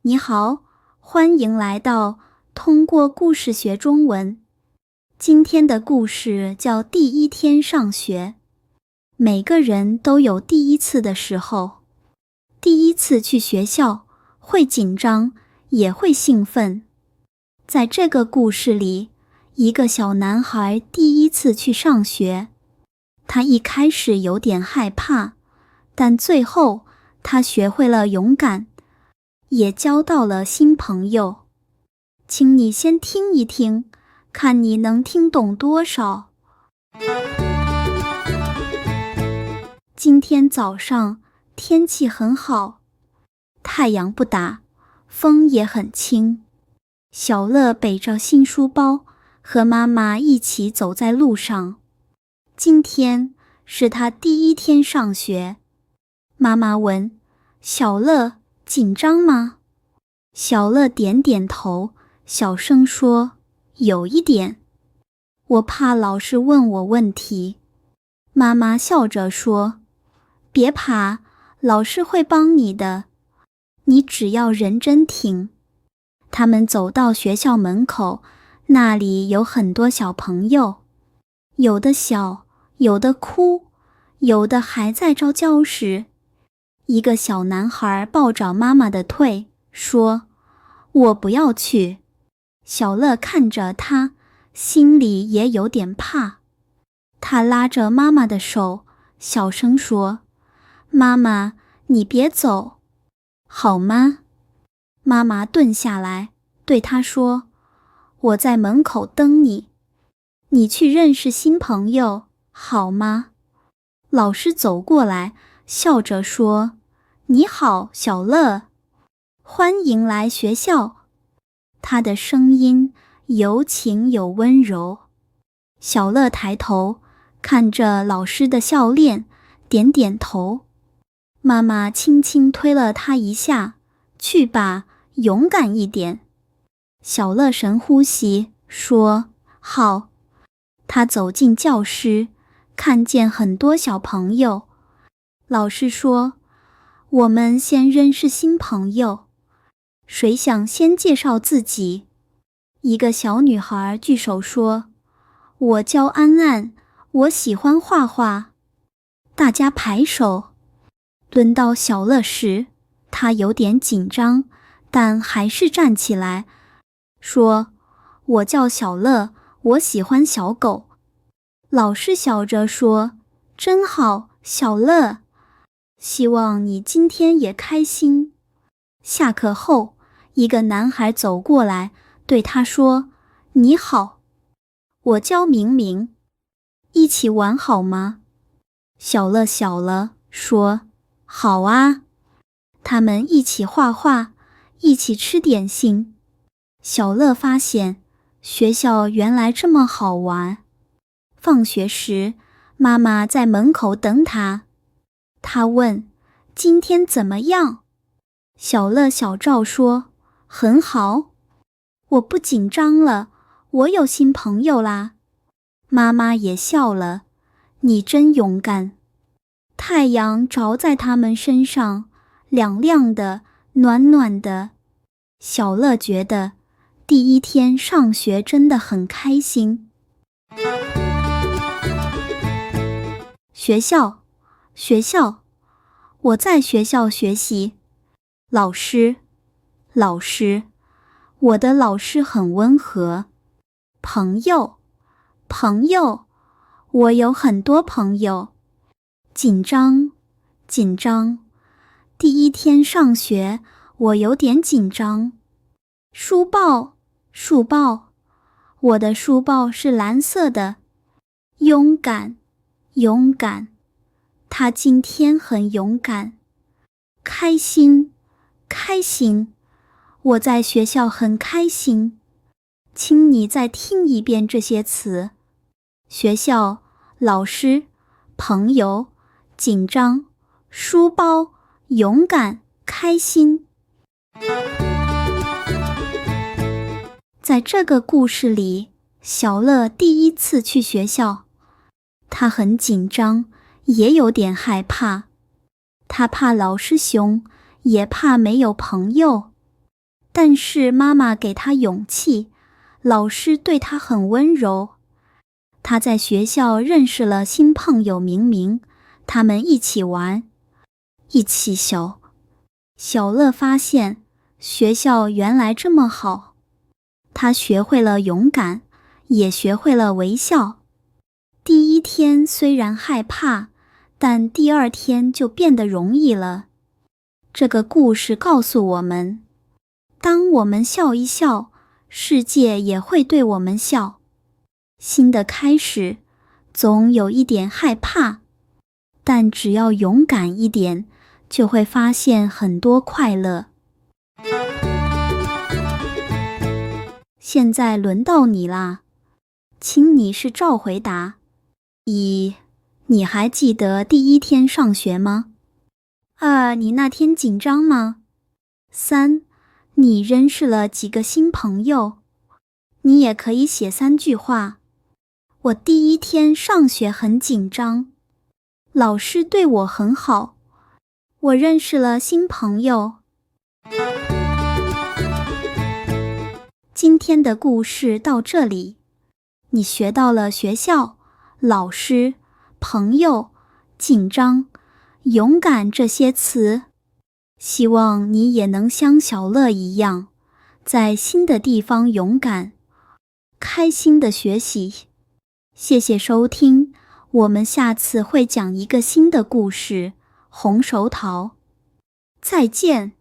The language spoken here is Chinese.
你好，欢迎来到通过故事学中文。今天的故事叫第一天上学。每个人都有第一次的时候，第一次去学校会紧张，也会兴奋。在这个故事里，一个小男孩第一次去上学，他一开始有点害怕，但最后他学会了勇敢，也交到了新朋友。请你先听一听，看你能听懂多少。今天早上天气很好，太阳不大，风也很轻。小乐背着新书包，和妈妈一起走在路上。今天是他第一天上学。妈妈问：小乐，紧张吗？小乐点点头，小声说：有一点。我怕老师问我问题。妈妈笑着说：别怕，老师会帮你的，你只要认真听。他们走到学校门口，那里有很多小朋友，有的小，有的哭，有的还在找教室。一个小男孩抱着妈妈的腿，说：我不要去。小乐看着他，心里也有点怕。他拉着妈妈的手，小声说：妈妈，你别走，好吗？妈妈蹲下来，对他说：我在门口等你，你去认识新朋友，好吗？老师走过来，笑着说：你好，小乐，欢迎来学校。他的声音有情有温柔。小乐抬头看着老师的笑脸，点点头。妈妈轻轻推了他一下：去吧，勇敢一点。小乐深呼吸，说：好。他走进教室，看见很多小朋友。老师说：我们先认识新朋友，谁想先介绍自己？一个小女孩举手说：我叫安安，我喜欢画画。大家拍手。轮到小乐时，他有点紧张，但还是站起来，说：我叫小乐，我喜欢小狗。老师笑着说：真好，小乐，希望你今天也开心。下课后，一个男孩走过来，对他说：你好，我叫明明，一起玩好吗？小乐笑了，说：好啊。他们一起画画，一起吃点心。小乐发现学校原来这么好玩。放学时，妈妈在门口等他。他问：今天怎么样？小乐小赵说：很好，我不紧张了，我有新朋友啦。妈妈也笑了：你真勇敢。太阳照在他们身上，亮亮的，暖暖的。小乐觉得第一天上学真的很开心。学校，学校，我在学校学习。老师，老师，我的老师很温和。朋友，朋友，我有很多朋友。紧张，紧张，第一天上学，我有点紧张。书包，书包，我的书包是蓝色的。勇敢，勇敢，他今天很勇敢。开心，开心，我在学校很开心。请你再听一遍这些词：学校、老师、朋友、紧张、书包、勇敢、开心。在这个故事里，小乐第一次去学校，他很紧张，也有点害怕。他怕老师凶，也怕没有朋友。但是妈妈给他勇气，老师对他很温柔。他在学校认识了新朋友明明，他们一起玩，一起笑。小乐发现学校原来这么好，他学会了勇敢，也学会了微笑。第一天虽然害怕，但第二天就变得容易了。这个故事告诉我们，当我们笑一笑，世界也会对我们笑。新的开始，总有一点害怕，但只要勇敢一点，就会发现很多快乐。现在轮到你啦，请你是照回答。1. 你还记得第一天上学吗？2. 你那天紧张吗？3. 你认识了几个新朋友？你也可以写3句话。我第一天上学很紧张，老师对我很好，我认识了新朋友。今天的故事到这里，你学到了学校、老师、朋友、紧张、勇敢这些词。希望你也能像小乐一样，在新的地方勇敢，开心的学习。谢谢收听，我们下次会讲一个新的故事，红手桃。再见。